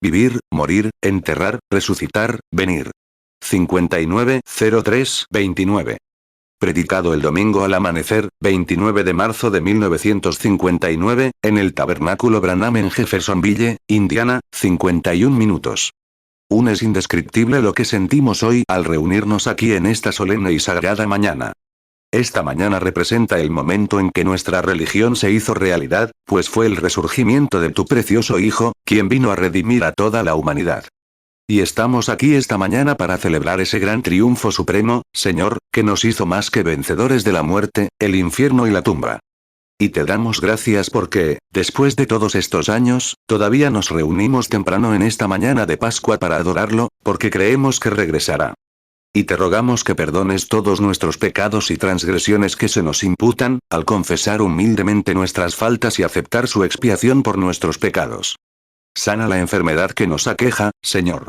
Vivir, morir, enterrar, resucitar, venir. 590329. Predicado el domingo al amanecer, 29 de marzo de 1959, en el Tabernáculo Branham en Jeffersonville, Indiana, 51 minutos. Es indescriptible lo que sentimos hoy al reunirnos aquí en esta solemne y sagrada mañana. Esta mañana representa el momento en que nuestra religión se hizo realidad, pues fue el resurgimiento de tu precioso Hijo, quien vino a redimir a toda la humanidad. Y estamos aquí esta mañana para celebrar ese gran triunfo supremo, Señor, que nos hizo más que vencedores de la muerte, el infierno y la tumba. Y te damos gracias porque, después de todos estos años, todavía nos reunimos temprano en esta mañana de Pascua para adorarlo, porque creemos que regresará. Y te rogamos que perdones todos nuestros pecados y transgresiones que se nos imputan, al confesar humildemente nuestras faltas y aceptar su expiación por nuestros pecados. Sana la enfermedad que nos aqueja, Señor.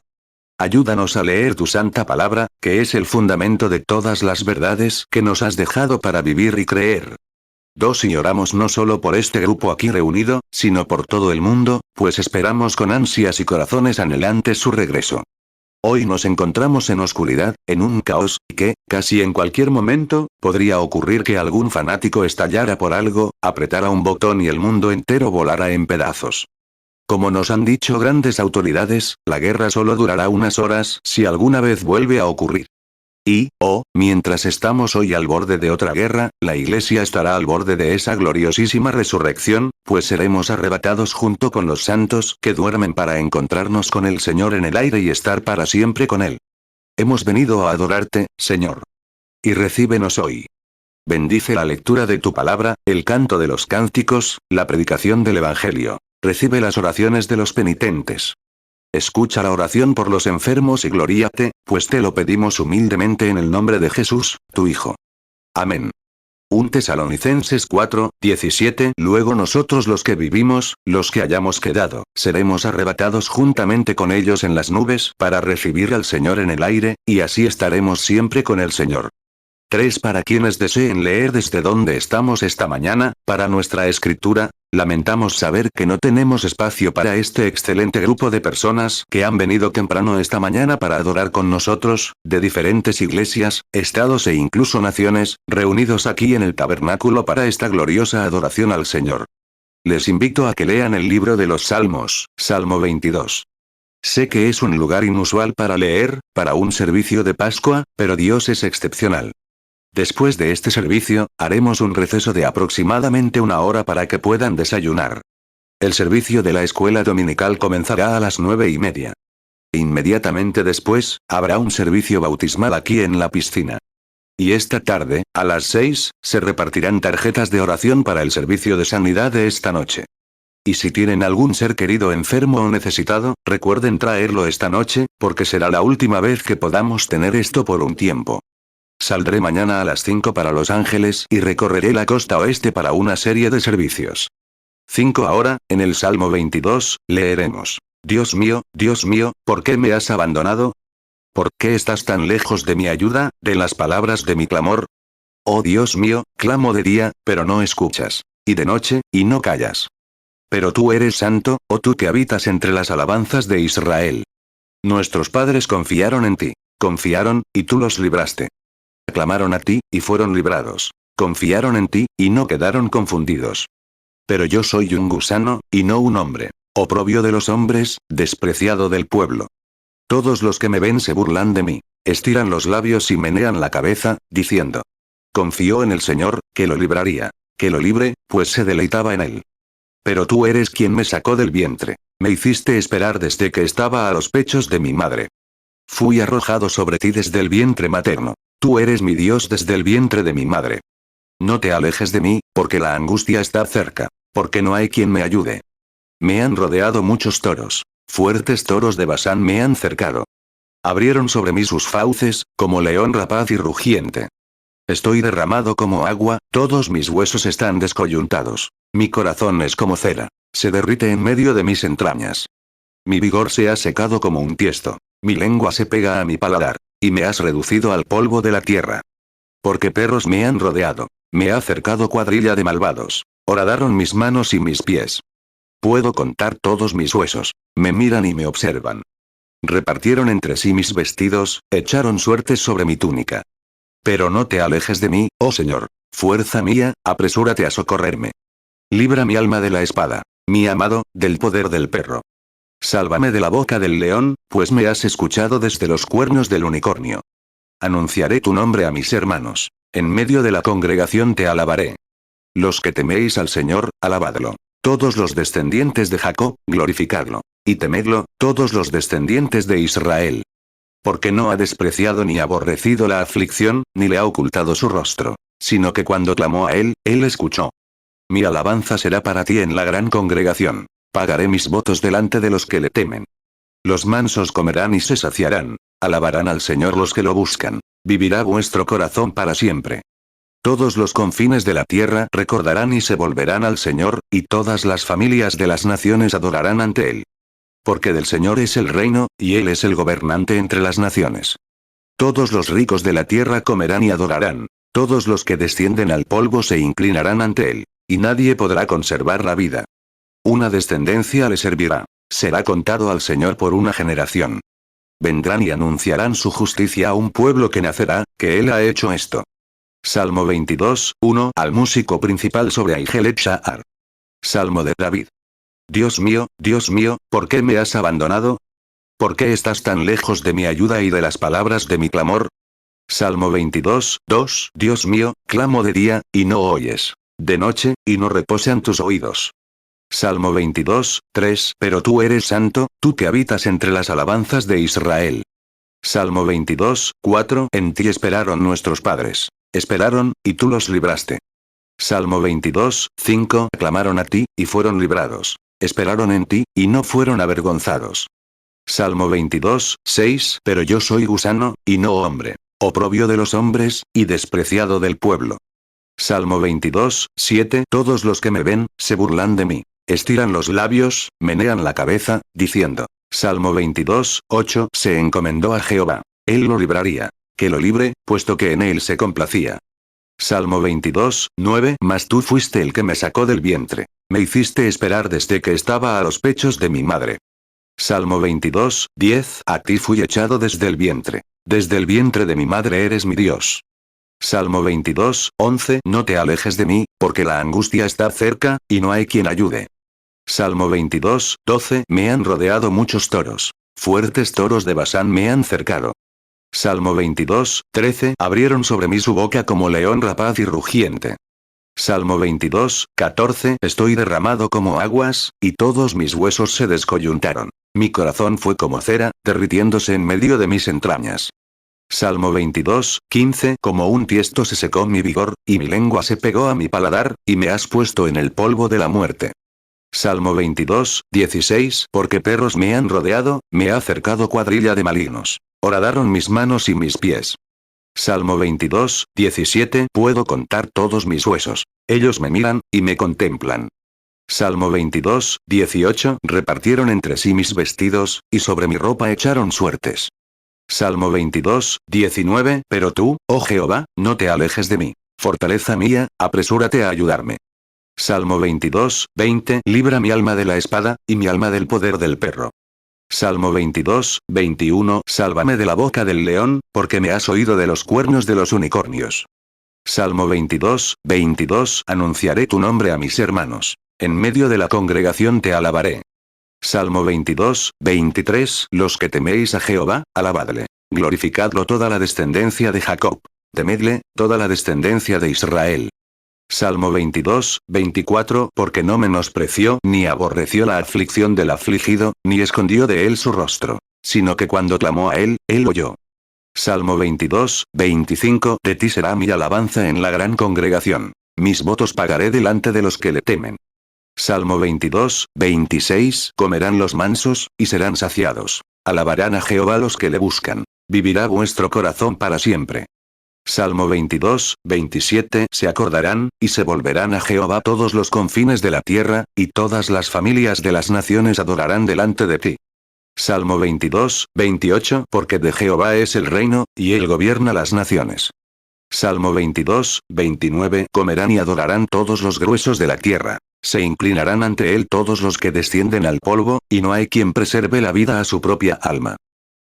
Ayúdanos a leer tu santa palabra, que es el fundamento de todas las verdades que nos has dejado para vivir y creer. Y oramos no solo por este grupo aquí reunido, sino por todo el mundo, pues esperamos con ansias y corazones anhelantes su regreso. Hoy nos encontramos en oscuridad, en un caos, y que, casi en cualquier momento, podría ocurrir que algún fanático estallara por algo, apretara un botón y el mundo entero volara en pedazos. Como nos han dicho grandes autoridades, la guerra solo durará unas horas si alguna vez vuelve a ocurrir. Mientras estamos hoy al borde de otra guerra, la Iglesia estará al borde de esa gloriosísima resurrección, pues seremos arrebatados junto con los santos que duermen para encontrarnos con el Señor en el aire y estar para siempre con Él. Hemos venido a adorarte, Señor. Y recíbenos hoy. Bendice la lectura de tu palabra, el canto de los cánticos, la predicación del Evangelio. Recibe las oraciones de los penitentes. Escucha la oración por los enfermos y gloríate, pues te lo pedimos humildemente en el nombre de Jesús, tu Hijo. Amén. 1 Tesalonicenses 4:17. Luego nosotros los que vivimos, los que hayamos quedado, seremos arrebatados juntamente con ellos en las nubes para recibir al Señor en el aire, y así estaremos siempre con el Señor. 3. Para quienes deseen leer desde donde estamos esta mañana, para nuestra escritura, lamentamos saber que no tenemos espacio para este excelente grupo de personas que han venido temprano esta mañana para adorar con nosotros, de diferentes iglesias, estados e incluso naciones, reunidos aquí en el tabernáculo para esta gloriosa adoración al Señor. Les invito a que lean el libro de los Salmos, Salmo 22. Sé que es un lugar inusual para leer, para un servicio de Pascua, pero Dios es excepcional. Después de este servicio, haremos un receso de aproximadamente una hora para que puedan desayunar. El servicio de la escuela dominical comenzará a las 9:30. Inmediatamente después, habrá un servicio bautismal aquí en la piscina. Y esta tarde, a las 6, se repartirán tarjetas de oración para el servicio de sanidad de esta noche. Y si tienen algún ser querido enfermo o necesitado, recuerden traerlo esta noche, porque será la última vez que podamos tener esto por un tiempo. Saldré mañana a las 5 para Los Ángeles y recorreré la costa oeste para una serie de servicios. 5. Ahora, en el Salmo 22, leeremos: Dios mío, ¿por qué me has abandonado? ¿Por qué estás tan lejos de mi ayuda, de las palabras de mi clamor? Oh Dios mío, clamo de día, pero no escuchas. Y de noche, y no callas. Pero tú eres santo, oh tú que habitas entre las alabanzas de Israel. Nuestros padres confiaron en ti. Confiaron, y tú los libraste. Clamaron a ti, y fueron librados. Confiaron en ti, y no quedaron confundidos. Pero yo soy un gusano, y no un hombre. Oprobio de los hombres, despreciado del pueblo. Todos los que me ven se burlan de mí. Estiran los labios y menean la cabeza, diciendo: Confió en el Señor, que lo libraría. Que lo libre, pues se deleitaba en él. Pero tú eres quien me sacó del vientre. Me hiciste esperar desde que estaba a los pechos de mi madre. Fui arrojado sobre ti desde el vientre materno. Tú eres mi Dios desde el vientre de mi madre. No te alejes de mí, porque la angustia está cerca, porque no hay quien me ayude. Me han rodeado muchos toros. Fuertes toros de Basán me han cercado. Abrieron sobre mí sus fauces, como león rapaz y rugiente. Estoy derramado como agua, todos mis huesos están descoyuntados. Mi corazón es como cera. Se derrite en medio de mis entrañas. Mi vigor se ha secado como un tiesto. Mi lengua se pega a mi paladar. Y me has reducido al polvo de la tierra. Porque perros me han rodeado. Me ha cercado cuadrilla de malvados. Horadaron mis manos y mis pies. puedo contar todos mis huesos. Me miran y me observan. Repartieron entre sí mis vestidos, echaron suertes sobre mi túnica. Pero no te alejes de mí, oh Señor. Fuerza mía, apresúrate a socorrerme. Libra mi alma de la espada. Mi amado, del poder del perro. Sálvame de la boca del león, pues me has escuchado desde los cuernos del unicornio. Anunciaré tu nombre a mis hermanos. En medio de la congregación te alabaré. Los que teméis al Señor, alabadlo. Todos los descendientes de Jacob, glorificadlo. Y temedlo, todos los descendientes de Israel. Porque no ha despreciado ni aborrecido la aflicción, ni le ha ocultado su rostro. Sino que cuando clamó a él escuchó. Mi alabanza será para ti en la gran congregación. Pagaré mis votos delante de los que le temen. Los mansos comerán y se saciarán. Alabarán al Señor los que lo buscan. Vivirá vuestro corazón para siempre. Todos los confines de la tierra recordarán y se volverán al Señor, y todas las familias de las naciones adorarán ante Él. Porque del Señor es el reino, y Él es el gobernante entre las naciones. Todos los ricos de la tierra comerán y adorarán. Todos los que descienden al polvo se inclinarán ante Él. Y nadie podrá conservar la vida. Una descendencia le servirá. Será contado al Señor por una generación. Vendrán y anunciarán su justicia a un pueblo que nacerá, que Él ha hecho esto. Salmo 22, 1 al músico principal sobre Aigelet Shahar. Salmo de David. Dios mío, ¿por qué me has abandonado? ¿Por qué estás tan lejos de mi ayuda y de las palabras de mi clamor? Salmo 22, 2 Dios mío, clamo de día, y no oyes. De noche, y no reposan tus oídos. Salmo 22, 3 Pero tú eres santo, tú que habitas entre las alabanzas de Israel. Salmo 22, 4 En ti esperaron nuestros padres. Esperaron, y tú los libraste. Salmo 22, 5 Clamaron a ti, y fueron librados. Esperaron en ti, y no fueron avergonzados. Salmo 22, 6 Pero yo soy gusano, y no hombre. Oprobio de los hombres, y despreciado del pueblo. Salmo 22, 7 Todos los que me ven, se burlan de mí. Estiran los labios, menean la cabeza, diciendo. Salmo 22, 8 Se encomendó a Jehová. Él lo libraría. Que lo libre, puesto que en él se complacía. Salmo 22, 9 Mas tú fuiste el que me sacó del vientre. Me hiciste esperar desde que estaba a los pechos de mi madre. Salmo 22, 10 A ti fui echado desde el vientre. Desde el vientre de mi madre eres mi Dios. Salmo 22, 11 No te alejes de mí, porque la angustia está cerca, y no hay quien ayude. Salmo 22, 12 Me han rodeado muchos toros. Fuertes toros de Basán me han cercado. Salmo 22, 13 Abrieron sobre mí su boca como león rapaz y rugiente. Salmo 22, 14 Estoy derramado como aguas, y todos mis huesos se descoyuntaron. Mi corazón fue como cera, derritiéndose en medio de mis entrañas. Salmo 22, 15 Como un tiesto se secó mi vigor, y mi lengua se pegó a mi paladar, y me has puesto en el polvo de la muerte. Salmo 22, 16 Porque perros me han rodeado, me ha cercado cuadrilla de malignos. Horadaron mis manos y mis pies. Salmo 22, 17 Puedo contar todos mis huesos. Ellos me miran, y me contemplan. Salmo 22, 18 Repartieron entre sí mis vestidos, y sobre mi ropa echaron suertes. Salmo 22, 19 Pero tú, oh Jehová, no te alejes de mí. Fortaleza mía, apresúrate a ayudarme. Salmo 22, 20 Libra mi alma de la espada, y mi alma del poder del perro. Salmo 22, 21 Sálvame de la boca del león, porque me has oído de los cuernos de los unicornios. Salmo 22, 22 Anunciaré tu nombre a mis hermanos. En medio de la congregación te alabaré. Salmo 22, 23 Los que teméis a Jehová, alabadle. Glorificadlo toda la descendencia de Jacob. Temedle, toda la descendencia de Israel. Salmo 22, 24 Porque no menospreció ni aborreció la aflicción del afligido, ni escondió de él su rostro. Sino que cuando clamó a él oyó. Salmo 22, 25 De ti será mi alabanza en la gran congregación. Mis votos pagaré delante de los que le temen. Salmo 22, 26 Comerán los mansos, y serán saciados. Alabarán a Jehová los que le buscan. Vivirá vuestro corazón para siempre. Salmo 22, 27 Se acordarán, y se volverán a Jehová todos los confines de la tierra, y todas las familias de las naciones adorarán delante de ti. Salmo 22, 28 Porque de Jehová es el reino, y él gobierna las naciones. Salmo 22, 29 Comerán y adorarán todos los gruesos de la tierra. Se inclinarán ante él todos los que descienden al polvo, y no hay quien preserve la vida a su propia alma.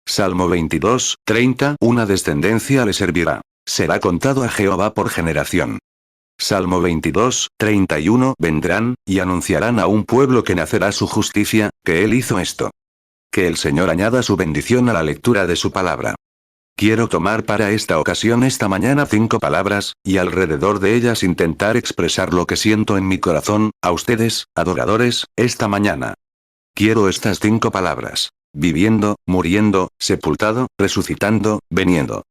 Salmo 22, 30. Una descendencia le servirá. Será contado a Jehová por generación. Salmo 22, 31. Vendrán, y anunciarán a un pueblo que nacerá su justicia, que él hizo esto. Que el Señor añada su bendición a la lectura de su palabra. Quiero tomar para esta ocasión esta mañana 5 palabras, y alrededor de ellas intentar expresar lo que siento en mi corazón, a ustedes, adoradores, esta mañana. Quiero estas 5 palabras. Viviendo, muriendo, sepultado, resucitando, veniendo.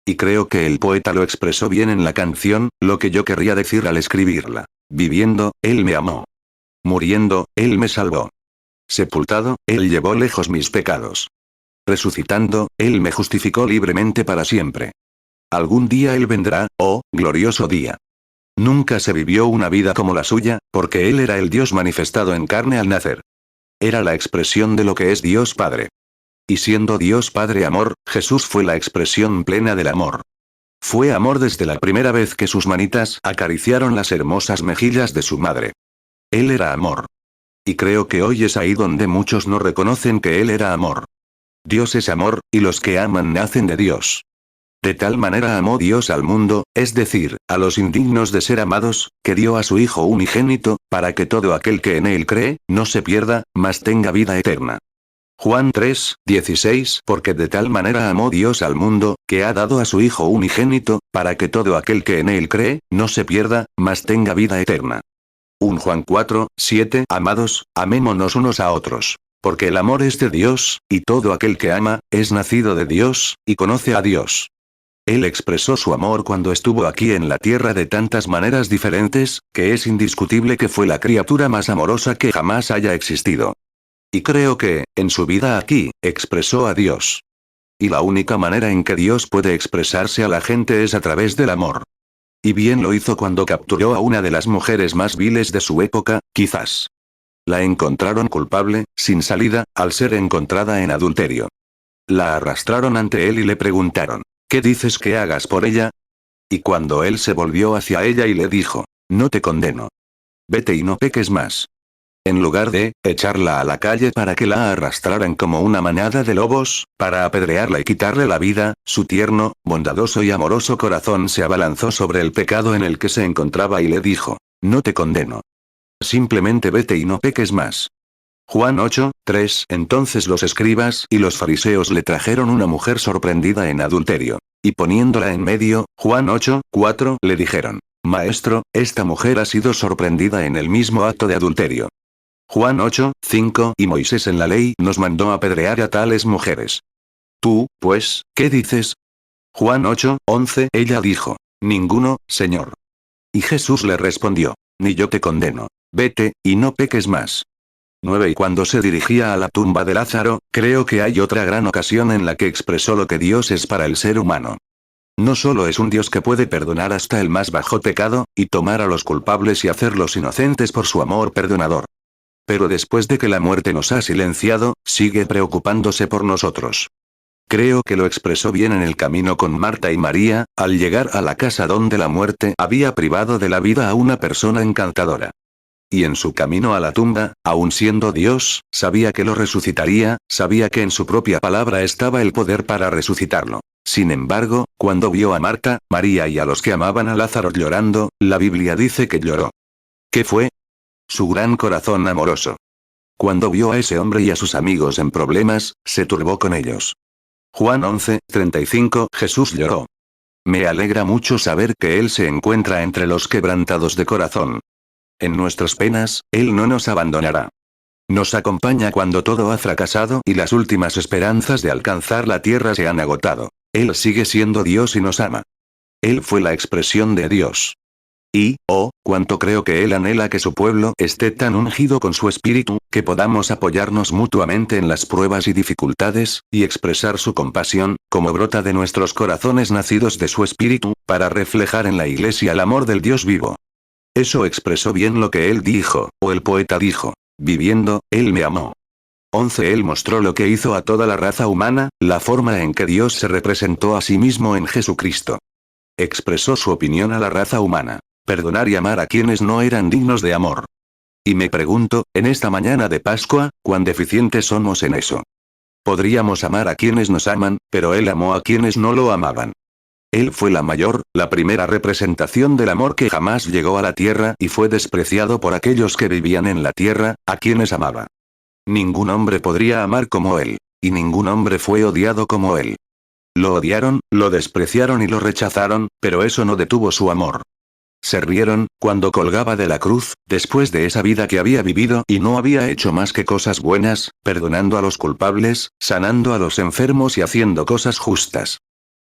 Y creo que el poeta lo expresó bien en la canción, lo que yo querría decir al escribirla. Viviendo, Él me amó. Muriendo, Él me salvó. Sepultado, Él llevó lejos mis pecados. Resucitando, Él me justificó libremente para siempre. Algún día Él vendrá, oh, glorioso día. Nunca se vivió una vida como la suya, porque Él era el Dios manifestado en carne al nacer. Era la expresión de lo que es Dios Padre. Y siendo Dios Padre amor, Jesús fue la expresión plena del amor. Fue amor desde la primera vez que sus manitas acariciaron las hermosas mejillas de su madre. Él era amor. Y creo que hoy es ahí donde muchos no reconocen que Él era amor. Dios es amor, y los que aman nacen de Dios. De tal manera amó Dios al mundo, es decir, a los indignos de ser amados, que dio a su Hijo unigénito, para que todo aquel que en Él cree, no se pierda, mas tenga vida eterna. Juan 3, 16. Porque de tal manera amó Dios al mundo, que ha dado a su Hijo unigénito, para que todo aquel que en Él cree, no se pierda, mas tenga vida eterna. 1 Juan 4, 7. Amados, amémonos unos a otros. Porque el amor es de Dios, y todo aquel que ama, es nacido de Dios, y conoce a Dios. Él expresó su amor cuando estuvo aquí en la tierra de tantas maneras diferentes, que es indiscutible que fue la criatura más amorosa que jamás haya existido. Y creo que, en su vida aquí, expresó a Dios. Y la única manera en que Dios puede expresarse a la gente es a través del amor. Y bien lo hizo cuando capturó a una de las mujeres más viles de su época, quizás. La encontraron culpable, sin salida, al ser encontrada en adulterio. La arrastraron ante él y le preguntaron, ¿qué dices que hagas por ella? Y cuando él se volvió hacia ella y le dijo, no te condeno. Vete y no peques más. En lugar de echarla a la calle para que la arrastraran como una manada de lobos, para apedrearla y quitarle la vida, su tierno, bondadoso y amoroso corazón se abalanzó sobre el pecado en el que se encontraba y le dijo, no te condeno. Simplemente vete y no peques más. Juan 8, 3. Entonces los escribas y los fariseos le trajeron una mujer sorprendida en adulterio. Y poniéndola en medio, Juan 8, 4, le dijeron, Maestro, esta mujer ha sido sorprendida en el mismo acto de adulterio. Juan 8, 5. Y Moisés en la ley nos mandó apedrear a tales mujeres. Tú, pues, ¿qué dices? Juan 8, 11. Ella dijo, ninguno, Señor. Y Jesús le respondió, ni yo te condeno. Vete, y no peques más. 9. Y cuando se dirigía a la tumba de Lázaro, creo que hay otra gran ocasión en la que expresó lo que Dios es para el ser humano. No solo es un Dios que puede perdonar hasta el más bajo pecado, y tomar a los culpables y hacerlos inocentes por su amor perdonador. Pero después de que la muerte nos ha silenciado, sigue preocupándose por nosotros. Creo que lo expresó bien en el camino con Marta y María, al llegar a la casa donde la muerte había privado de la vida a una persona encantadora. Y en su camino a la tumba, aun siendo Dios, sabía que lo resucitaría, sabía que en su propia palabra estaba el poder para resucitarlo. Sin embargo, cuando vio a Marta, María y a los que amaban a Lázaro llorando, la Biblia dice que lloró. ¿Qué fue? Su gran corazón amoroso. Cuando vio a ese hombre y a sus amigos en problemas, se turbó con ellos. Juan 11, 35. Jesús lloró. Me alegra mucho saber que Él se encuentra entre los quebrantados de corazón. En nuestras penas, Él no nos abandonará. Nos acompaña cuando todo ha fracasado y las últimas esperanzas de alcanzar la tierra se han agotado. Él sigue siendo Dios y nos ama. Él fue la expresión de Dios. Y, oh, cuánto creo que Él anhela que su pueblo esté tan ungido con su espíritu, que podamos apoyarnos mutuamente en las pruebas y dificultades, y expresar su compasión, como brota de nuestros corazones nacidos de su espíritu, para reflejar en la iglesia el amor del Dios vivo. Eso expresó bien lo que él dijo, o el poeta dijo, viviendo, Él me amó. 11. Él mostró lo que hizo a toda la raza humana, la forma en que Dios se representó a sí mismo en Jesucristo. Expresó su opinión a la raza humana. Perdonar y amar a quienes no eran dignos de amor. Y me pregunto, en esta mañana de Pascua, cuán deficientes somos en eso. Podríamos amar a quienes nos aman, pero Él amó a quienes no lo amaban. Él fue la mayor, la primera representación del amor que jamás llegó a la tierra y fue despreciado por aquellos que vivían en la tierra, a quienes amaba. Ningún hombre podría amar como Él. Y ningún hombre fue odiado como Él. Lo odiaron, lo despreciaron y lo rechazaron, pero eso no detuvo su amor. Se rieron, cuando colgaba de la cruz, después de esa vida que había vivido y no había hecho más que cosas buenas, perdonando a los culpables, sanando a los enfermos y haciendo cosas justas.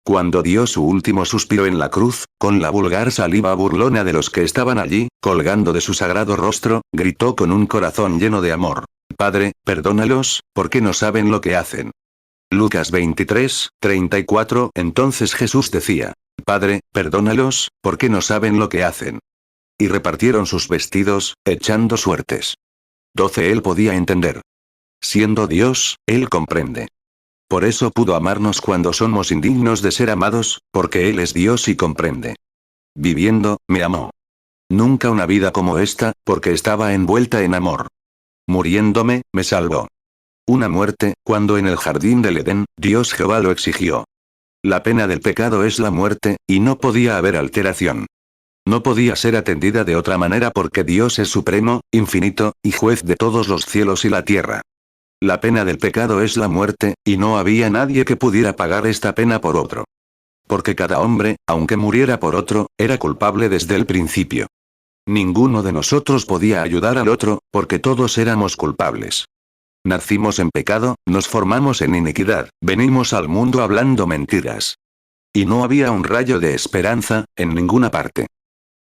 Cuando dio su último suspiro en la cruz, con la vulgar saliva burlona de los que estaban allí, colgando de su sagrado rostro, gritó con un corazón lleno de amor: Padre, perdónalos, porque no saben lo que hacen. Lucas 23, 34. Entonces Jesús decía: Padre, perdónalos, porque no saben lo que hacen. Y repartieron sus vestidos, echando suertes. 12. Él podía entender. Siendo Dios, Él comprende. Por eso pudo amarnos cuando somos indignos de ser amados, porque Él es Dios y comprende. Viviendo, me amó. Nunca una vida como esta, porque estaba envuelta en amor. Muriéndome, me salvó. Una muerte, cuando en el jardín del Edén, Dios Jehová lo exigió. La pena del pecado es la muerte, y no podía haber alteración. No podía ser atendida de otra manera porque Dios es supremo, infinito, y juez de todos los cielos y la tierra. La pena del pecado es la muerte, y no había nadie que pudiera pagar esta pena por otro. Porque cada hombre, aunque muriera por otro, era culpable desde el principio. Ninguno de nosotros podía ayudar al otro, porque todos éramos culpables. Nacimos en pecado, nos formamos en iniquidad, venimos al mundo hablando mentiras. Y no había un rayo de esperanza, en ninguna parte.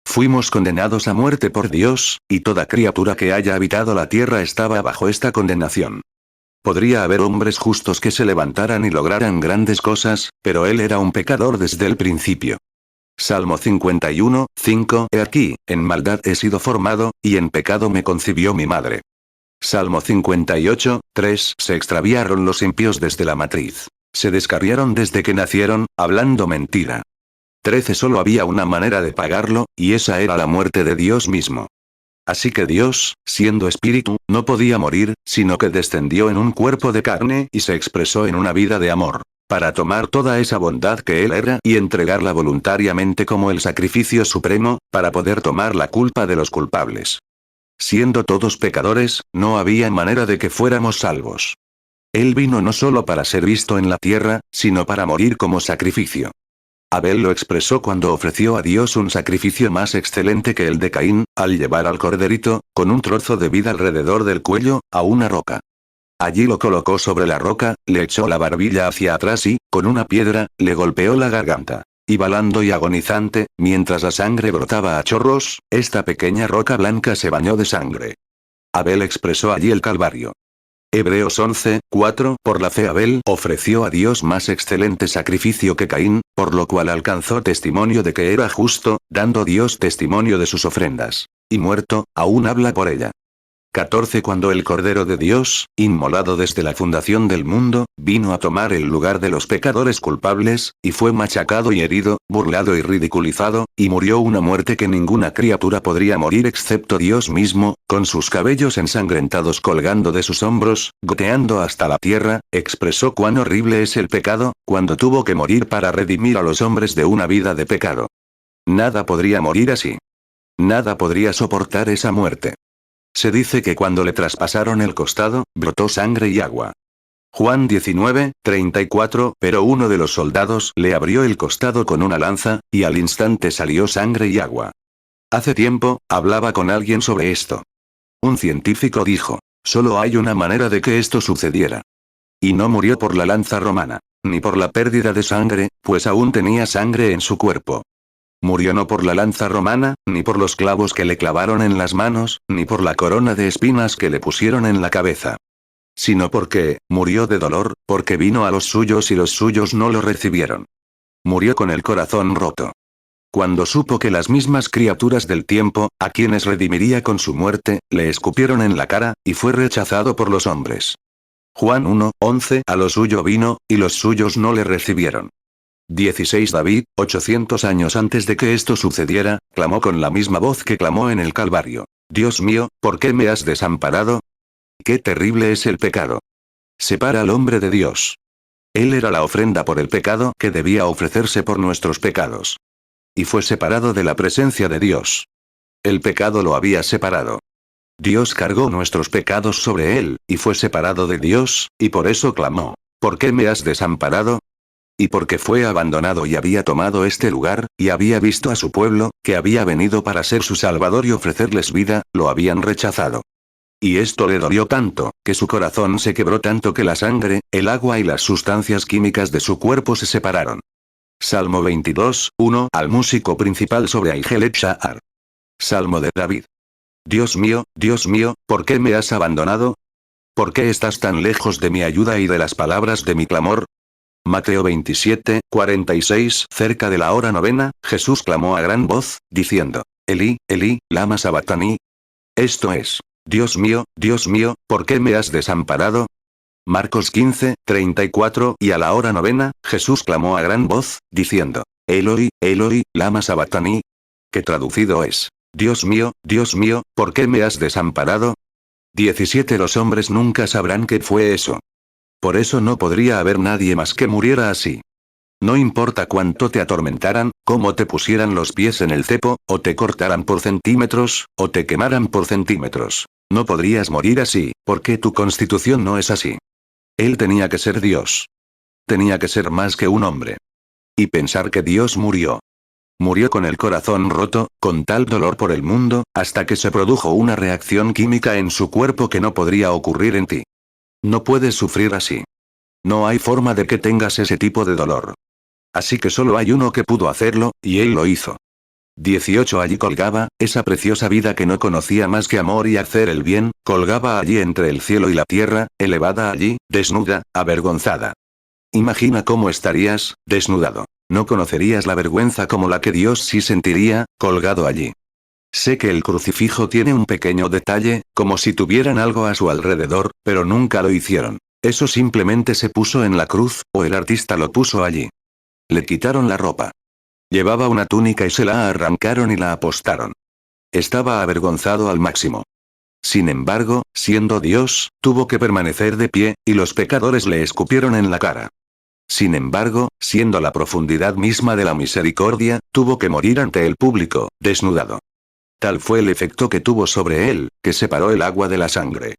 Fuimos condenados a muerte por Dios, y toda criatura que haya habitado la tierra estaba bajo esta condenación. Podría haber hombres justos que se levantaran y lograran grandes cosas, pero él era un pecador desde el principio. Salmo 51, 5. He aquí, en maldad he sido formado, y en pecado me concibió mi madre. Salmo 58, 3. Se extraviaron los impíos desde la matriz. Se descarriaron desde que nacieron, hablando mentira. 13. Solo había una manera de pagarlo, y esa era la muerte de Dios mismo. Así que Dios, siendo espíritu, no podía morir, sino que descendió en un cuerpo de carne y se expresó en una vida de amor, para tomar toda esa bondad que él era y entregarla voluntariamente como el sacrificio supremo, para poder tomar la culpa de los culpables. Siendo todos pecadores, no había manera de que fuéramos salvos. Él vino no solo para ser visto en la tierra, sino para morir como sacrificio. Abel lo expresó cuando ofreció a Dios un sacrificio más excelente que el de Caín, al llevar al corderito, con un trozo de vida alrededor del cuello, a una roca. Allí lo colocó sobre la roca, le echó la barbilla hacia atrás y, con una piedra, le golpeó la garganta. Y balando y agonizante, mientras la sangre brotaba a chorros, esta pequeña roca blanca se bañó de sangre. Abel expresó allí el Calvario. Hebreos 11, 4. Por la fe Abel ofreció a Dios más excelente sacrificio que Caín, por lo cual alcanzó testimonio de que era justo, dando Dios testimonio de sus ofrendas. Y muerto, aún habla por ella. 14. Cuando el Cordero de Dios, inmolado desde la fundación del mundo, vino a tomar el lugar de los pecadores culpables, y fue machacado y herido, burlado y ridiculizado, y murió una muerte que ninguna criatura podría morir excepto Dios mismo, con sus cabellos ensangrentados colgando de sus hombros, goteando hasta la tierra, expresó cuán horrible es el pecado, cuando tuvo que morir para redimir a los hombres de una vida de pecado. Nada podría morir así. Nada podría soportar esa muerte. Se dice que cuando le traspasaron el costado, brotó sangre y agua. Juan 19, 34. Pero uno de los soldados le abrió el costado con una lanza, y al instante salió sangre y agua. Hace tiempo, hablaba con alguien sobre esto. Un científico dijo: solo hay una manera de que esto sucediera. Y no murió por la lanza romana, ni por la pérdida de sangre, pues aún tenía sangre en su cuerpo. Murió no por la lanza romana, ni por los clavos que le clavaron en las manos, ni por la corona de espinas que le pusieron en la cabeza. Sino porque, murió de dolor, porque vino a los suyos y los suyos no lo recibieron. Murió con el corazón roto. Cuando supo que las mismas criaturas del tiempo, a quienes redimiría con su muerte, le escupieron en la cara, y fue rechazado por los hombres. Juan 1, 11. A lo suyo vino, y los suyos no le recibieron. 16. David, 800 años antes de que esto sucediera, clamó con la misma voz que clamó en el Calvario. Dios mío, ¿por qué me has desamparado? Qué terrible es el pecado. Separa al hombre de Dios. Él era la ofrenda por el pecado que debía ofrecerse por nuestros pecados. Y fue separado de la presencia de Dios. El pecado lo había separado. Dios cargó nuestros pecados sobre él, y fue separado de Dios, y por eso clamó: ¿por qué me has desamparado? Y porque fue abandonado y había tomado este lugar, y había visto a su pueblo, que había venido para ser su salvador y ofrecerles vida, lo habían rechazado. Y esto le dolió tanto, que su corazón se quebró tanto que la sangre, el agua y las sustancias químicas de su cuerpo se separaron. Salmo 22, 1 al músico principal sobre Aigelet Shahar. Salmo de David. Dios mío, ¿por qué me has abandonado? ¿Por qué estás tan lejos de mi ayuda y de las palabras de mi clamor? Mateo 27, 46. Cerca de la hora novena, Jesús clamó a gran voz, diciendo: Elí, Elí, lama sabactani. Esto es: Dios mío, ¿por qué me has desamparado? Marcos 15, 34. Y a la hora novena, Jesús clamó a gran voz, diciendo: Eloi, Eloi, lama sabactani. Que traducido es: Dios mío, ¿por qué me has desamparado? 17. Los hombres nunca sabrán qué fue eso. Por eso no podría haber nadie más que muriera así. No importa cuánto te atormentaran, cómo te pusieran los pies en el cepo, o te cortaran por centímetros, o te quemaran por centímetros. No podrías morir así, porque tu constitución no es así. Él tenía que ser Dios. Tenía que ser más que un hombre. Y pensar que Dios murió. Murió con el corazón roto, con tal dolor por el mundo, hasta que se produjo una reacción química en su cuerpo que no podría ocurrir en ti. No puedes sufrir así. No hay forma de que tengas ese tipo de dolor. Así que solo hay uno que pudo hacerlo, y él lo hizo. 18. Allí colgaba, esa preciosa vida que no conocía más que amor y hacer el bien, colgaba allí entre el cielo y la tierra, elevada allí, desnuda, avergonzada. Imagina cómo estarías, desnudado. No conocerías la vergüenza como la que Dios sí sentiría, colgado allí. Sé que el crucifijo tiene un pequeño detalle, como si tuvieran algo a su alrededor, pero nunca lo hicieron. Eso simplemente se puso en la cruz, o el artista lo puso allí. Le quitaron la ropa. Llevaba una túnica y se la arrancaron y la apostaron. Estaba avergonzado al máximo. Sin embargo, siendo Dios, tuvo que permanecer de pie, y los pecadores le escupieron en la cara. Sin embargo, siendo la profundidad misma de la misericordia, tuvo que morir ante el público, desnudado. Tal fue el efecto que tuvo sobre él, que separó el agua de la sangre.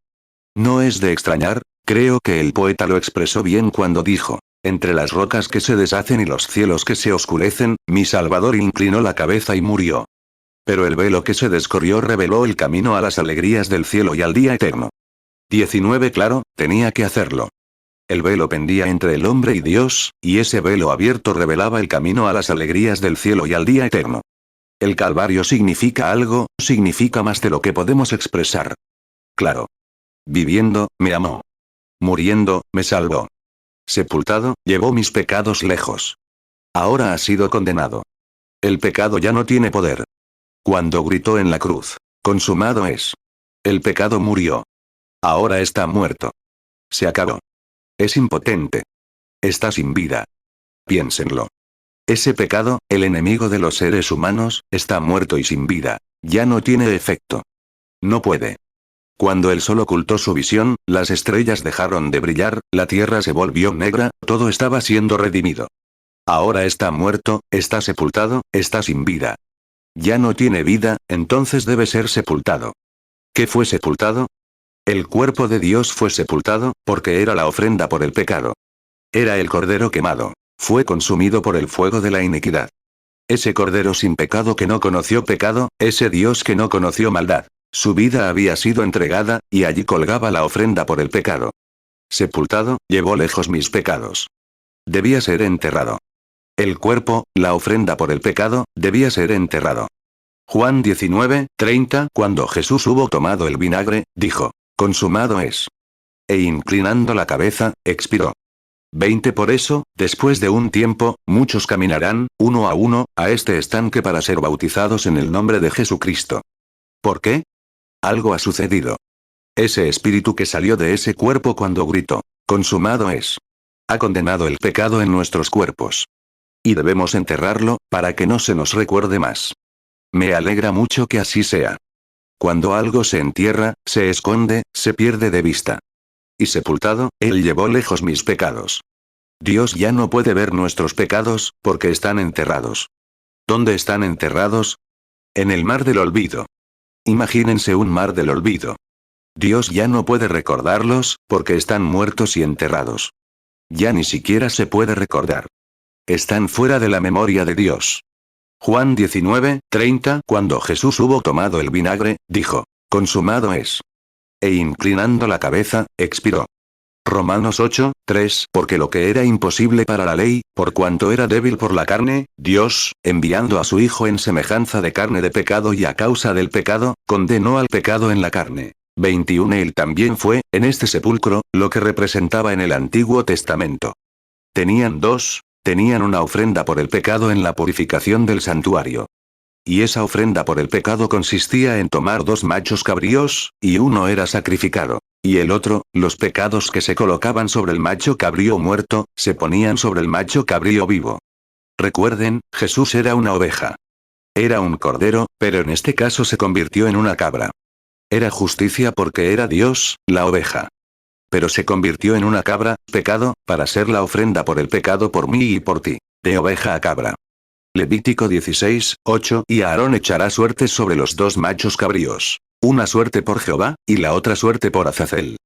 No es de extrañar, creo que el poeta lo expresó bien cuando dijo: entre las rocas que se deshacen y los cielos que se oscurecen, mi Salvador inclinó la cabeza y murió. Pero el velo que se descorrió reveló el camino a las alegrías del cielo y al día eterno. 19. Claro, tenía que hacerlo. El velo pendía entre el hombre y Dios, y ese velo abierto revelaba el camino a las alegrías del cielo y al día eterno. El Calvario significa algo, significa más de lo que podemos expresar. Claro. Viviendo, me amó. Muriendo, me salvó. Sepultado, llevó mis pecados lejos. Ahora ha sido condenado. El pecado ya no tiene poder. Cuando gritó en la cruz: consumado es. El pecado murió. Ahora está muerto. Se acabó. Es impotente. Está sin vida. Piénsenlo. Ese pecado, el enemigo de los seres humanos, está muerto y sin vida. Ya no tiene efecto. No puede. Cuando el sol ocultó su visión, las estrellas dejaron de brillar, la tierra se volvió negra, todo estaba siendo redimido. Ahora está muerto, está sepultado, está sin vida. Ya no tiene vida, entonces debe ser sepultado. ¿Qué fue sepultado? El cuerpo de Dios fue sepultado, porque era la ofrenda por el pecado. Era el cordero quemado. Fue consumido por el fuego de la iniquidad. Ese cordero sin pecado que no conoció pecado, ese Dios que no conoció maldad. Su vida había sido entregada, y allí colgaba la ofrenda por el pecado. Sepultado, llevó lejos mis pecados. Debía ser enterrado. El cuerpo, la ofrenda por el pecado, debía ser enterrado. Juan 19, 30. Cuando Jesús hubo tomado el vinagre, dijo: consumado es. E inclinando la cabeza, expiró. 20. Por eso, después de un tiempo, muchos caminarán, uno, a este estanque para ser bautizados en el nombre de Jesucristo. ¿Por qué? Algo ha sucedido. Ese espíritu que salió de ese cuerpo cuando gritó: consumado es. Ha condenado el pecado en nuestros cuerpos. Y debemos enterrarlo, para que no se nos recuerde más. Me alegra mucho que así sea. Cuando algo se entierra, se esconde, se pierde de vista. Y sepultado, Él llevó lejos mis pecados. Dios ya no puede ver nuestros pecados, porque están enterrados. ¿Dónde están enterrados? En el mar del olvido. Imagínense un mar del olvido. Dios ya no puede recordarlos, porque están muertos y enterrados. Ya ni siquiera se puede recordar. Están fuera de la memoria de Dios. Juan 19:30. Cuando Jesús hubo tomado el vinagre, dijo: consumado es. E inclinando la cabeza, expiró. Romanos 8:3. Porque lo que era imposible para la ley, por cuanto era débil por la carne, Dios, enviando a su Hijo en semejanza de carne de pecado y a causa del pecado, condenó al pecado en la carne. 21. Él también fue, en este sepulcro, lo que representaba en el Antiguo Testamento. Tenían una ofrenda por el pecado en la purificación del santuario. Y esa ofrenda por el pecado consistía en tomar 2 machos cabríos, y uno era sacrificado. Y el otro, los pecados que se colocaban sobre el macho cabrío muerto, se ponían sobre el macho cabrío vivo. Recuerden, Jesús era una oveja. Era un cordero, pero en este caso se convirtió en una cabra. Era justicia porque era Dios, la oveja. Pero se convirtió en una cabra, pecado, para ser la ofrenda por el pecado por mí y por ti. De oveja a cabra. Levítico 16:8. Y Aarón echará suertes sobre los 2 machos cabríos. Una suerte por Jehová, y la otra suerte por Azazel.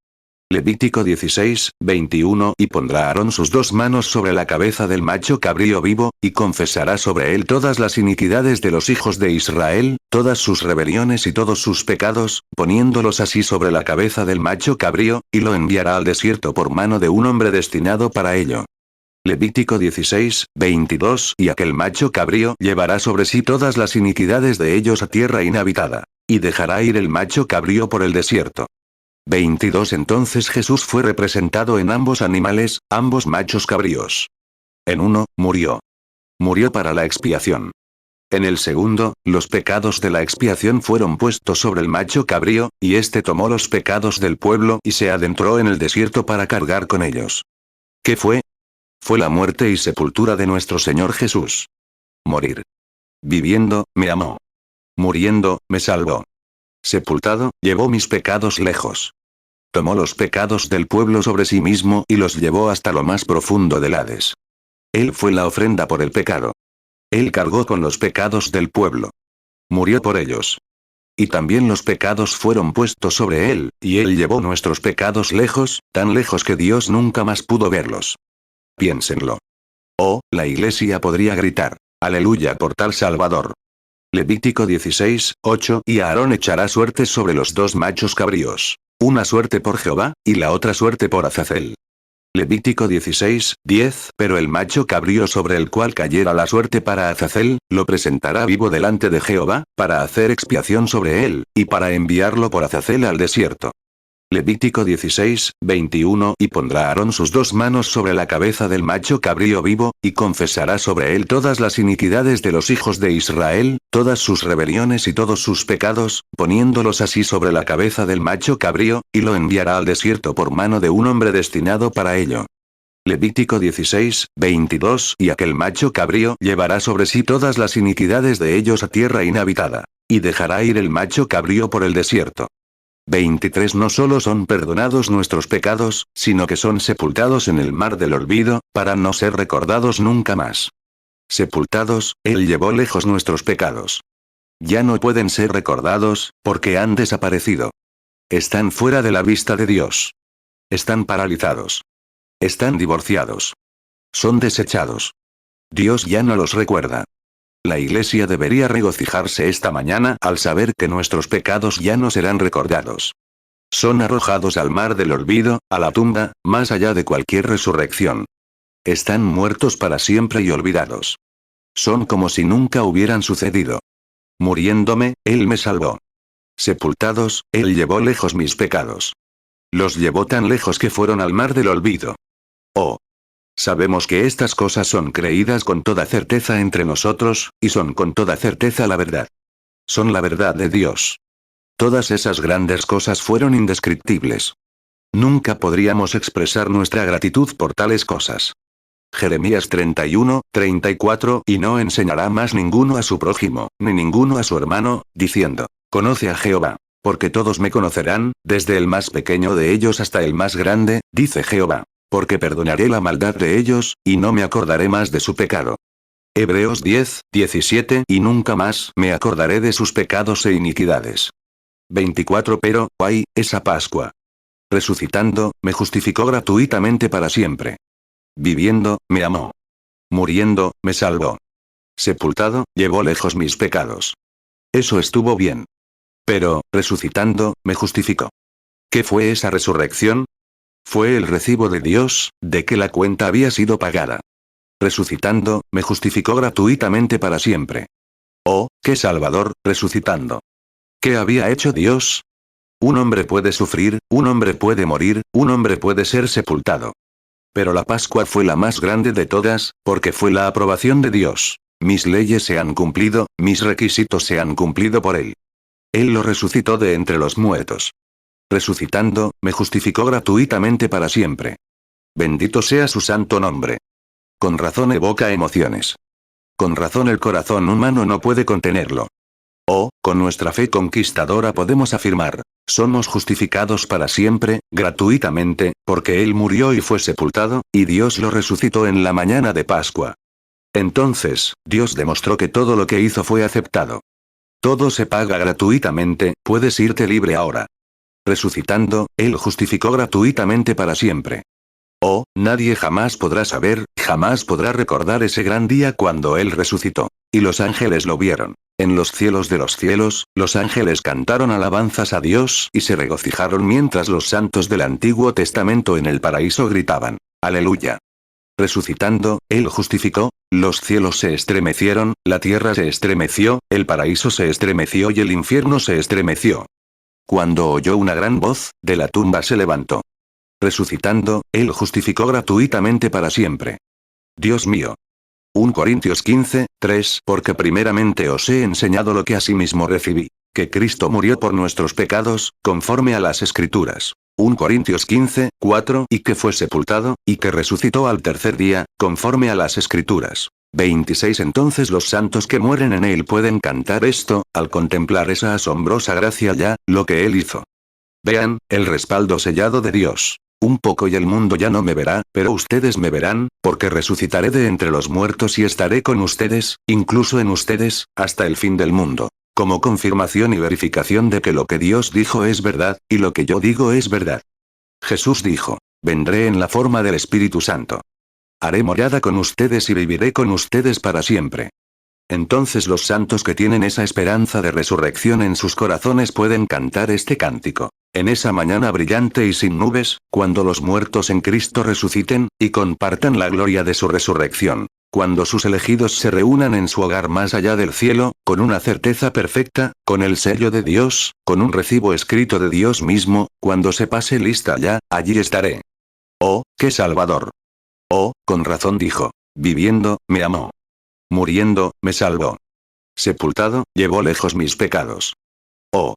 Levítico 16:21. Y pondrá Aarón sus 2 manos sobre la cabeza del macho cabrío vivo, y confesará sobre él todas las iniquidades de los hijos de Israel, todas sus rebeliones y todos sus pecados, poniéndolos así sobre la cabeza del macho cabrío, y lo enviará al desierto por mano de un hombre destinado para ello. Levítico 16:22. Y aquel macho cabrío llevará sobre sí todas las iniquidades de ellos a tierra inhabitada. Y dejará ir el macho cabrío por el desierto. 22. Entonces Jesús fue representado en ambos animales, ambos machos cabríos. En uno, murió. Murió para la expiación. En el segundo, los pecados de la expiación fueron puestos sobre el macho cabrío, y éste tomó los pecados del pueblo y se adentró en el desierto para cargar con ellos. ¿Qué fue? Fue la muerte y sepultura de nuestro Señor Jesús. Morir. Viviendo, me amó. Muriendo, me salvó. Sepultado, llevó mis pecados lejos. Tomó los pecados del pueblo sobre sí mismo y los llevó hasta lo más profundo del Hades. Él fue la ofrenda por el pecado. Él cargó con los pecados del pueblo. Murió por ellos. Y también los pecados fueron puestos sobre él, y él llevó nuestros pecados lejos, tan lejos que Dios nunca más pudo verlos. Piénsenlo. Oh, la iglesia podría gritar: aleluya por tal Salvador. Levítico 16:8. Y Aarón echará suertes sobre los 2 machos cabríos. Una suerte por Jehová, y la otra suerte por Azazel. Levítico 16:10. Pero el macho cabrío sobre el cual cayera la suerte para Azazel, lo presentará vivo delante de Jehová, para hacer expiación sobre él, y para enviarlo por Azazel al desierto. Levítico 16:21. Y pondrá Aarón sus 2 manos sobre la cabeza del macho cabrío vivo, y confesará sobre él todas las iniquidades de los hijos de Israel, todas sus rebeliones y todos sus pecados, poniéndolos así sobre la cabeza del macho cabrío, y lo enviará al desierto por mano de un hombre destinado para ello. Levítico 16:22. Y aquel macho cabrío llevará sobre sí todas las iniquidades de ellos a tierra inhabitada. Y dejará ir el macho cabrío por el desierto. 23. No solo son perdonados nuestros pecados, sino que son sepultados en el mar del olvido, para no ser recordados nunca más. Sepultados, Él llevó lejos nuestros pecados. Ya no pueden ser recordados, porque han desaparecido. Están fuera de la vista de Dios. Están paralizados. Están divorciados. Son desechados. Dios ya no los recuerda. La iglesia debería regocijarse esta mañana al saber que nuestros pecados ya no serán recordados. Son arrojados al mar del olvido, a la tumba, más allá de cualquier resurrección. Están muertos para siempre y olvidados. Son como si nunca hubieran sucedido. Muriéndome, Él me salvó. Sepultados, Él llevó lejos mis pecados. Los llevó tan lejos que fueron al mar del olvido. Oh. Sabemos que estas cosas son creídas con toda certeza entre nosotros, y son con toda certeza la verdad. Son la verdad de Dios. Todas esas grandes cosas fueron indescriptibles. Nunca podríamos expresar nuestra gratitud por tales cosas. Jeremías 31:34. Y no enseñará más ninguno a su prójimo, ni ninguno a su hermano, diciendo: conoce a Jehová. Porque todos me conocerán, desde el más pequeño de ellos hasta el más grande, dice Jehová. Porque perdonaré la maldad de ellos, y no me acordaré más de su pecado. Hebreos 10, 17 Y nunca más me acordaré de sus pecados e iniquidades. 24 Pero, ay, esa Pascua. Resucitando, me justificó gratuitamente para siempre. Viviendo, me amó. Muriendo, me salvó. Sepultado, llevó lejos mis pecados. Eso estuvo bien. Pero, resucitando, me justificó. ¿Qué fue esa resurrección? Fue el recibo de Dios, de que la cuenta había sido pagada. Resucitando, me justificó gratuitamente para siempre. Oh, qué Salvador, resucitando. ¿Qué había hecho Dios? Un hombre puede sufrir, un hombre puede morir, un hombre puede ser sepultado. Pero la Pascua fue la más grande de todas, porque fue la aprobación de Dios. Mis leyes se han cumplido, mis requisitos se han cumplido por Él. Él lo resucitó de entre los muertos. Resucitando, me justificó gratuitamente para siempre. Bendito sea su santo nombre. Con razón evoca emociones. Con razón el corazón humano no puede contenerlo. Oh, con nuestra fe conquistadora podemos afirmar, somos justificados para siempre, gratuitamente, porque Él murió y fue sepultado, y Dios lo resucitó en la mañana de Pascua. Entonces, Dios demostró que todo lo que hizo fue aceptado. Todo se paga gratuitamente, puedes irte libre ahora. Resucitando, Él justificó gratuitamente para siempre. Oh, nadie jamás podrá saber, jamás podrá recordar ese gran día cuando Él resucitó. Y los ángeles lo vieron. En los cielos de los cielos, los ángeles cantaron alabanzas a Dios y se regocijaron mientras los santos del Antiguo Testamento en el paraíso gritaban, ¡Aleluya! Resucitando, Él justificó, los cielos se estremecieron, la tierra se estremeció, el paraíso se estremeció y el infierno se estremeció. Cuando oyó una gran voz, de la tumba se levantó. Resucitando, Él justificó gratuitamente para siempre. Dios mío. 1 Corintios 15, 3 Porque primeramente os he enseñado lo que asimismo recibí, que Cristo murió por nuestros pecados, conforme a las Escrituras. 1 Corintios 15, 4 Y que fue sepultado, y que resucitó al tercer día, conforme a las Escrituras. 26 Entonces los santos que mueren en Él pueden cantar esto, al contemplar esa asombrosa gracia ya, lo que Él hizo. Vean, el respaldo sellado de Dios. Un poco y el mundo ya no me verá, pero ustedes me verán, porque resucitaré de entre los muertos y estaré con ustedes, incluso en ustedes, hasta el fin del mundo. Como confirmación y verificación de que lo que Dios dijo es verdad, y lo que yo digo es verdad. Jesús dijo, vendré en la forma del Espíritu Santo. Haré morada con ustedes y viviré con ustedes para siempre. Entonces los santos que tienen esa esperanza de resurrección en sus corazones pueden cantar este cántico. En esa mañana brillante y sin nubes, cuando los muertos en Cristo resuciten, y compartan la gloria de su resurrección. Cuando sus elegidos se reúnan en su hogar más allá del cielo, con una certeza perfecta, con el sello de Dios, con un recibo escrito de Dios mismo, cuando se pase lista ya, allí estaré. Oh, qué Salvador. Oh, con razón dijo. Viviendo, me amó. Muriendo, me salvó. Sepultado, llevó lejos mis pecados. Oh.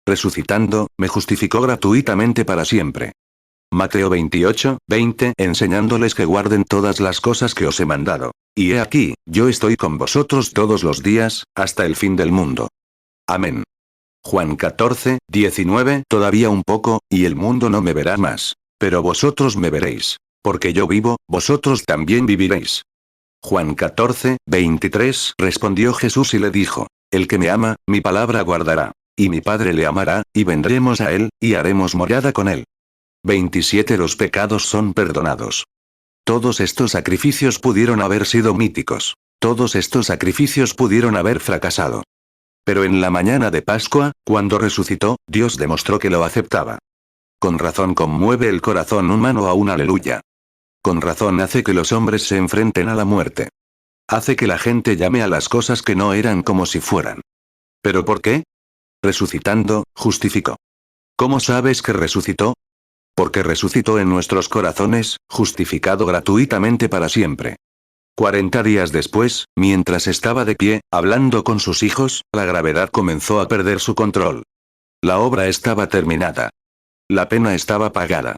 Resucitando, me justificó gratuitamente para siempre. Mateo 28, 20 Enseñándoles que guarden todas las cosas que os he mandado. Y he aquí, yo estoy con vosotros todos los días, hasta el fin del mundo. Amén. Juan 14, 19 Todavía un poco, y el mundo no me verá más. Pero vosotros me veréis. Porque yo vivo, vosotros también viviréis. Juan 14, 23 Respondió Jesús y le dijo, el que me ama, mi palabra guardará. Y mi Padre le amará, y vendremos a él, y haremos morada con él. 27 Los pecados son perdonados. Todos estos sacrificios pudieron haber sido míticos. Todos estos sacrificios pudieron haber fracasado. Pero en la mañana de Pascua, cuando resucitó, Dios demostró que lo aceptaba. Con razón conmueve el corazón humano a un aleluya. Con razón hace que los hombres se enfrenten a la muerte. Hace que la gente llame a las cosas que no eran como si fueran. ¿Pero por qué? Resucitando, justificó. ¿Cómo sabes que resucitó? Porque resucitó en nuestros corazones, justificado gratuitamente para siempre. 40 días después, mientras estaba de pie, hablando con sus hijos, la gravedad comenzó a perder su control. La obra estaba terminada. La pena estaba pagada.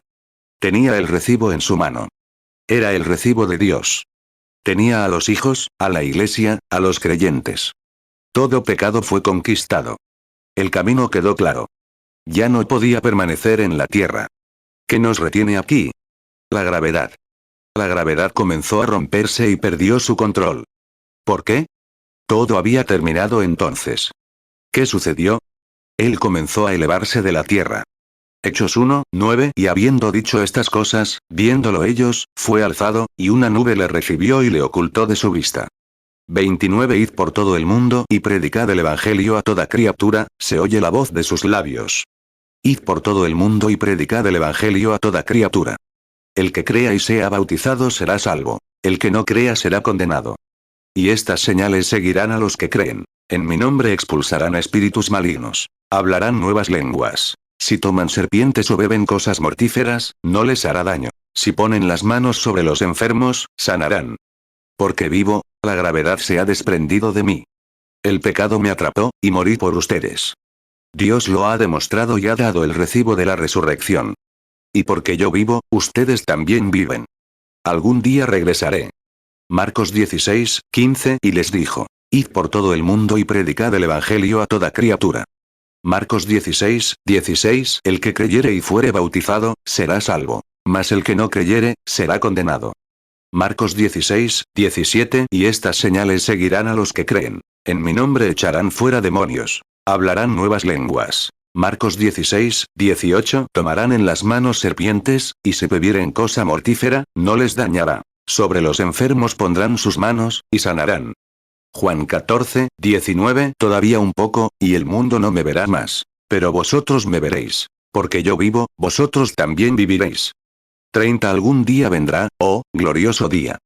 Tenía el recibo en su mano. Era el recibo de Dios. Tenía a los hijos, a la iglesia, a los creyentes. Todo pecado fue conquistado. El camino quedó claro. Ya no podía permanecer en la Tierra. ¿Qué nos retiene aquí? La gravedad. La gravedad comenzó a romperse y perdió su control. ¿Por qué? Todo había terminado entonces. ¿Qué sucedió? Él comenzó a elevarse de la tierra. Hechos 1:9 y habiendo dicho estas cosas, viéndolo ellos, fue alzado, y una nube le recibió y le ocultó de su vista. 29 Id por todo el mundo y predicad el evangelio a toda criatura, se oye la voz de sus labios. Id por todo el mundo y predicad el evangelio a toda criatura. El que crea y sea bautizado será salvo. El que no crea será condenado. Y estas señales seguirán a los que creen. En mi nombre expulsarán espíritus malignos. Hablarán nuevas lenguas. Si toman serpientes o beben cosas mortíferas, no les hará daño. Si ponen las manos sobre los enfermos, sanarán. Porque vivo, la gravedad se ha desprendido de mí. El pecado me atrapó, y morí por ustedes. Dios lo ha demostrado y ha dado el recibo de la resurrección. Y porque yo vivo, ustedes también viven. Algún día regresaré. Marcos 16:15 y les dijo: Id por todo el mundo y predicad el evangelio a toda criatura. Marcos 16:16 El que creyere y fuere bautizado, será salvo. Mas el que no creyere, será condenado. Marcos 16:17 Y estas señales seguirán a los que creen. En mi nombre echarán fuera demonios. Hablarán nuevas lenguas. Marcos 16:18 Tomarán en las manos serpientes, y si bebieren cosa mortífera, no les dañará. Sobre los enfermos pondrán sus manos, y sanarán. Juan 14:19 Todavía un poco, y el mundo no me verá más. Pero vosotros me veréis. Porque yo vivo, vosotros también viviréis. 30 Algún día vendrá, oh, glorioso día.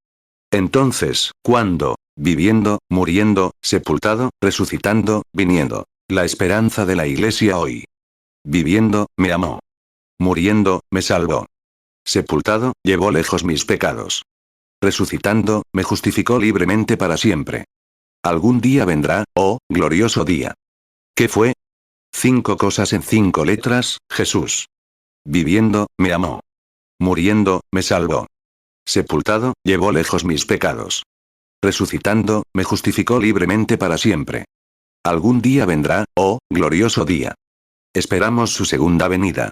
Entonces, ¿cuándo? Viviendo, muriendo, sepultado, resucitando, viniendo. La esperanza de la Iglesia hoy. Viviendo, me amó. Muriendo, me salvó. Sepultado, llevó lejos mis pecados. Resucitando, me justificó libremente para siempre. Algún día vendrá, oh, glorioso día. ¿Qué fue? 5 cosas en 5 letras, Jesús. Viviendo, me amó. Muriendo, me salvó. Sepultado, llevó lejos mis pecados. Resucitando, me justificó libremente para siempre. Algún día vendrá, oh, glorioso día. Esperamos su segunda venida.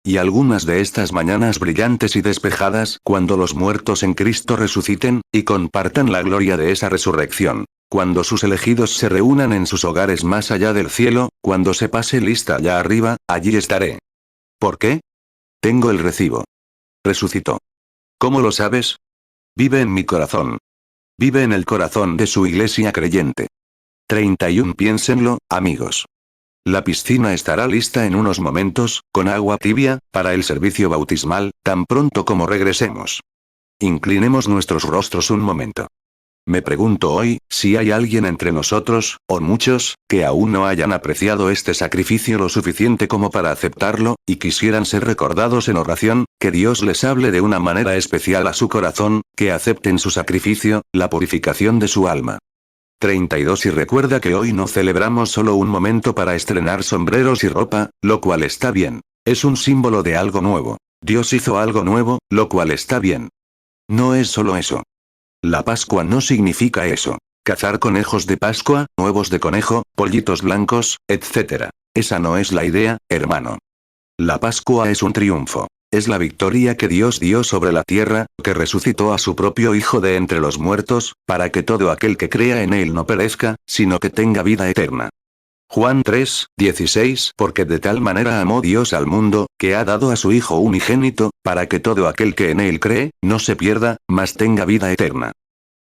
Y algunas de estas mañanas brillantes y despejadas, cuando los muertos en Cristo resuciten, y compartan la gloria de esa resurrección. Cuando sus elegidos se reúnan en sus hogares más allá del cielo, cuando se pase lista allá arriba, allí estaré. ¿Por qué? Tengo el recibo. Resucitó. ¿Cómo lo sabes? Vive en mi corazón. Vive en el corazón de su iglesia creyente. 31 Piénsenlo, amigos. La piscina estará lista en unos momentos, con agua tibia, para el servicio bautismal, tan pronto como regresemos. Inclinemos nuestros rostros un momento. Me pregunto hoy, si hay alguien entre nosotros, o muchos, que aún no hayan apreciado este sacrificio lo suficiente como para aceptarlo, y quisieran ser recordados en oración, que Dios les hable de una manera especial a su corazón, que acepten su sacrificio, la purificación de su alma. 32 Y recuerda que hoy no celebramos solo un momento para estrenar sombreros y ropa, lo cual está bien. Es un símbolo de algo nuevo. Dios hizo algo nuevo, lo cual está bien. No es solo eso. La Pascua no significa eso. Cazar conejos de Pascua, huevos de conejo, pollitos blancos, etc. Esa no es la idea, hermano. La Pascua es un triunfo. Es la victoria que Dios dio sobre la tierra, que resucitó a su propio Hijo de entre los muertos, para que todo aquel que crea en Él no perezca, sino que tenga vida eterna. Juan 3:16 Porque de tal manera amó Dios al mundo, que ha dado a su Hijo unigénito, para que todo aquel que en Él cree, no se pierda, mas tenga vida eterna.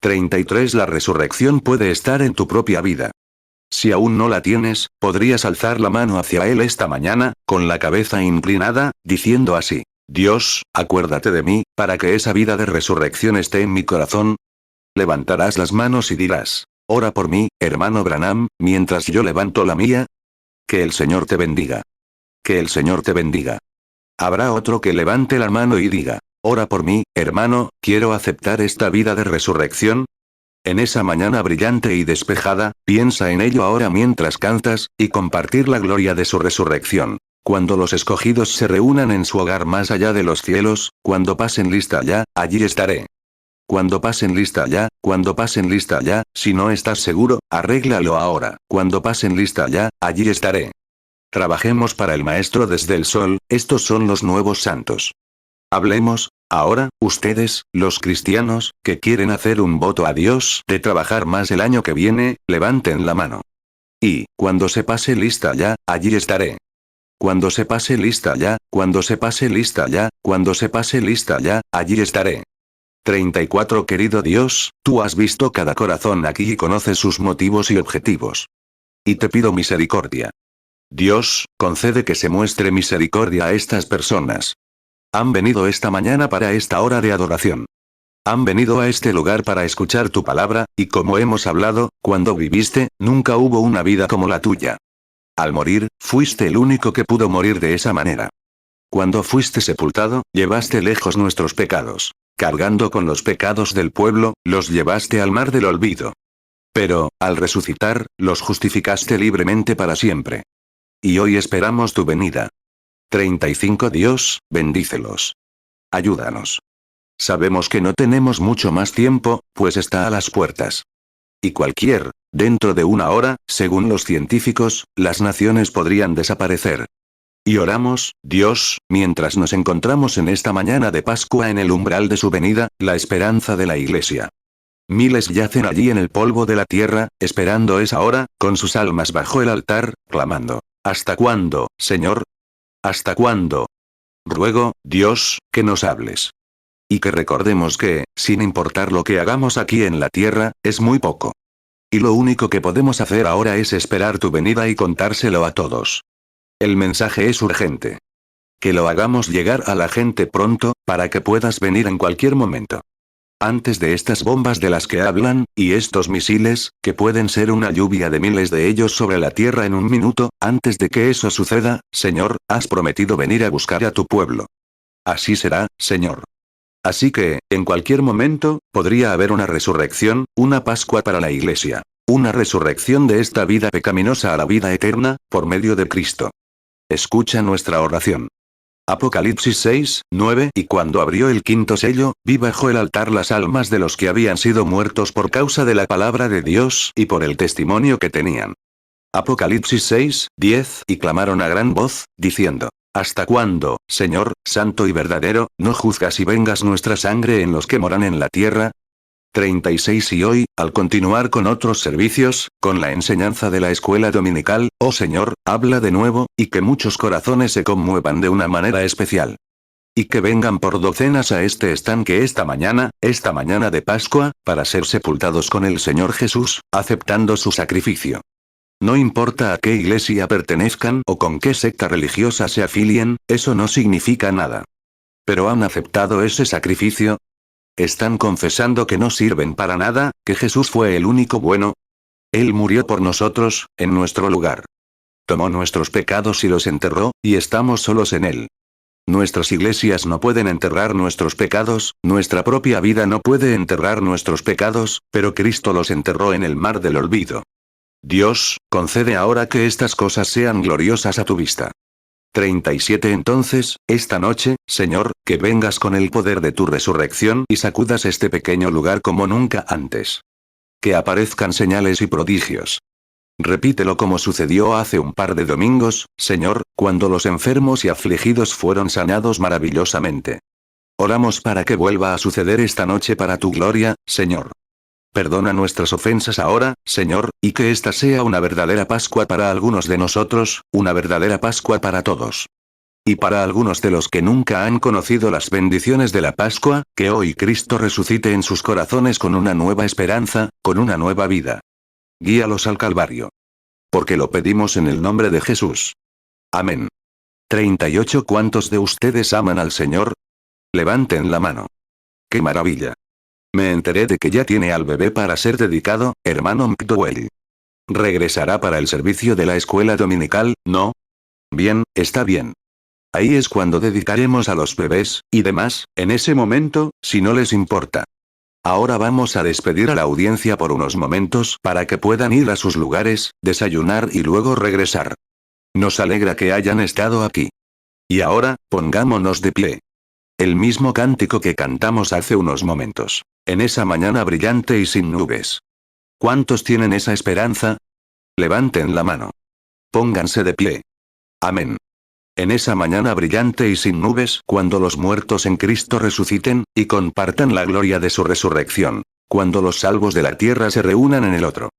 33 La resurrección puede estar en tu propia vida. Si aún no la tienes, podrías alzar la mano hacia Él esta mañana, con la cabeza inclinada, diciendo así: Dios, acuérdate de mí, para que esa vida de resurrección esté en mi corazón. Levantarás las manos y dirás: ora por mí, hermano Branham, mientras yo levanto la mía. Que el Señor te bendiga. Que el Señor te bendiga. Habrá otro que levante la mano y diga: ora por mí, hermano, quiero aceptar esta vida de resurrección. En esa mañana brillante y despejada, piensa en ello ahora mientras cantas, y compartir la gloria de su resurrección. Cuando los escogidos se reúnan en su hogar más allá de los cielos, cuando pasen lista allá, allí estaré. Cuando pasen lista allá, cuando pasen lista allá, si no estás seguro, arréglalo ahora. Cuando pasen lista allá, allí estaré. Trabajemos para el Maestro desde el sol, estos son los nuevos santos. Hablemos, ahora, ustedes, los cristianos, que quieren hacer un voto a Dios de trabajar más el año que viene, levanten la mano. Y, cuando se pase lista ya, allí estaré. Cuando se pase lista ya, cuando se pase lista ya, cuando se pase lista ya, allí estaré. 34 Querido Dios, tú has visto cada corazón aquí y conoces sus motivos y objetivos. Y te pido misericordia. Dios, concede que se muestre misericordia a estas personas. Han venido esta mañana para esta hora de adoración. Han venido a este lugar para escuchar tu palabra, y como hemos hablado, cuando viviste, nunca hubo una vida como la tuya. Al morir, fuiste el único que pudo morir de esa manera. Cuando fuiste sepultado, llevaste lejos nuestros pecados. Cargando con los pecados del pueblo, los llevaste al mar del olvido. Pero, al resucitar, los justificaste libremente para siempre. Y hoy esperamos tu venida. 35 Dios, bendícelos. Ayúdanos. Sabemos que no tenemos mucho más tiempo, pues está a las puertas. Y dentro de una hora, según los científicos, las naciones podrían desaparecer. Y oramos, Dios, mientras nos encontramos en esta mañana de Pascua en el umbral de su venida, la esperanza de la Iglesia. Miles yacen allí en el polvo de la tierra, esperando esa hora, con sus almas bajo el altar, clamando. ¿Hasta cuándo, Señor? ¿Hasta cuándo? Ruego, Dios, que nos hables. Y que recordemos que, sin importar lo que hagamos aquí en la tierra, es muy poco. Y lo único que podemos hacer ahora es esperar tu venida y contárselo a todos. El mensaje es urgente. Que lo hagamos llegar a la gente pronto, para que puedas venir en cualquier momento. Antes de estas bombas de las que hablan, y estos misiles, que pueden ser una lluvia de miles de ellos sobre la tierra en un minuto, antes de que eso suceda, Señor, has prometido venir a buscar a tu pueblo. Así será, Señor. Así que, en cualquier momento, podría haber una resurrección, una Pascua para la Iglesia. Una resurrección de esta vida pecaminosa a la vida eterna, por medio de Cristo. Escucha nuestra oración. Apocalipsis 6, 9 Y cuando abrió el quinto sello, vi bajo el altar las almas de los que habían sido muertos por causa de la palabra de Dios y por el testimonio que tenían. Apocalipsis 6, 10 Y clamaron a gran voz, diciendo. ¿Hasta cuándo, Señor, santo y verdadero, no juzgas y vengas nuestra sangre en los que moran en la tierra? 36 Y hoy, al continuar con otros servicios, con la enseñanza de la escuela dominical, oh Señor, habla de nuevo, y que muchos corazones se conmuevan de una manera especial. Y que vengan por docenas a este estanque esta mañana de Pascua, para ser sepultados con el Señor Jesús, aceptando su sacrificio. No importa a qué iglesia pertenezcan o con qué secta religiosa se afilien, eso no significa nada. Pero han aceptado ese sacrificio. ¿Están confesando que no sirven para nada, que Jesús fue el único bueno? Él murió por nosotros, en nuestro lugar. Tomó nuestros pecados y los enterró, y estamos solos en Él. Nuestras iglesias no pueden enterrar nuestros pecados, nuestra propia vida no puede enterrar nuestros pecados, pero Cristo los enterró en el mar del olvido. Dios, concede ahora que estas cosas sean gloriosas a tu vista. 37 Entonces, esta noche, Señor, que vengas con el poder de tu resurrección y sacudas este pequeño lugar como nunca antes. Que aparezcan señales y prodigios. Repítelo como sucedió hace un par de domingos, Señor, cuando los enfermos y afligidos fueron sanados maravillosamente. Oramos para que vuelva a suceder esta noche para tu gloria, Señor. Perdona nuestras ofensas ahora, Señor, y que esta sea una verdadera Pascua para algunos de nosotros, una verdadera Pascua para todos. Y para algunos de los que nunca han conocido las bendiciones de la Pascua, que hoy Cristo resucite en sus corazones con una nueva esperanza, con una nueva vida. Guíalos al Calvario. Porque lo pedimos en el nombre de Jesús. Amén. 38 ¿Cuántos de ustedes aman al Señor? Levanten la mano. ¡Qué maravilla! Me enteré de que ya tiene al bebé para ser dedicado, hermano McDowell. ¿Regresará para el servicio de la escuela dominical, no? Bien, está bien. Ahí es cuando dedicaremos a los bebés, y demás, en ese momento, si no les importa. Ahora vamos a despedir a la audiencia por unos momentos para que puedan ir a sus lugares, desayunar y luego regresar. Nos alegra que hayan estado aquí. Y ahora, pongámonos de pie. El mismo cántico que cantamos hace unos momentos. En esa mañana brillante y sin nubes. ¿Cuántos tienen esa esperanza? Levanten la mano. Pónganse de pie. Amén. En esa mañana brillante y sin nubes, cuando los muertos en Cristo resuciten, y compartan la gloria de su resurrección. Cuando los salvos de la tierra se reúnan en el otro